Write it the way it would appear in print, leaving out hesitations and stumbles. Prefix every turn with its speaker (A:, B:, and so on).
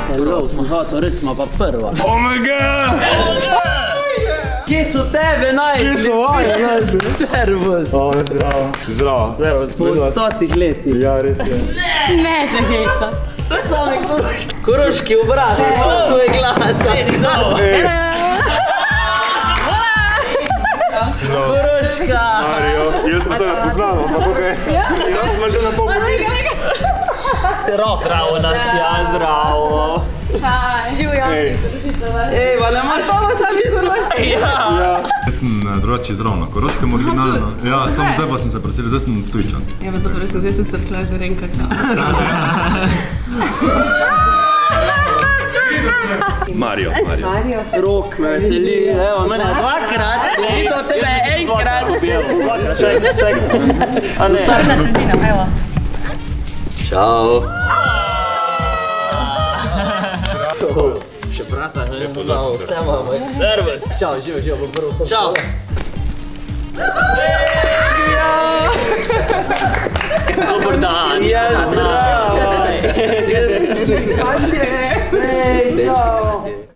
A: Hello, sem hotel reči, smo pa prva.
B: Omega!
A: Kje so tebe najti?
B: Kje so vaje najti?
A: Servus.
B: Zdravo. Zdravo.
A: Po 100 letih.
B: Ja, res je.
C: Ne se heca.
A: Koroški obraz, pa svoj glas. Koroška.
B: Mario, jaz smo tega poznali, ampak okej. Jaz smo že na pol poti.
A: Zdravo nas ja, zdravo.
C: Živjo.
A: Ej, pa ne imaš Ja.
B: Jaz sem drugače iz Ravna, Koroškem originalno. Ja, samo zdaj pa sem se preselil, zdaj sem Ptujčan.
C: Ja, pa dobro, zdaj so crkle z Verenka.
B: Mario.
A: Rok me veseli, evo, mene dvakrat, videl tebe enkrat. A ne?
C: Prva sredina, evo.
A: Čau. Še brata, ne znamo, vse imamo. Servus. Čau, živo, bo prvo. Čau. Dobar dan. Ja, zdravo. Ej, čau.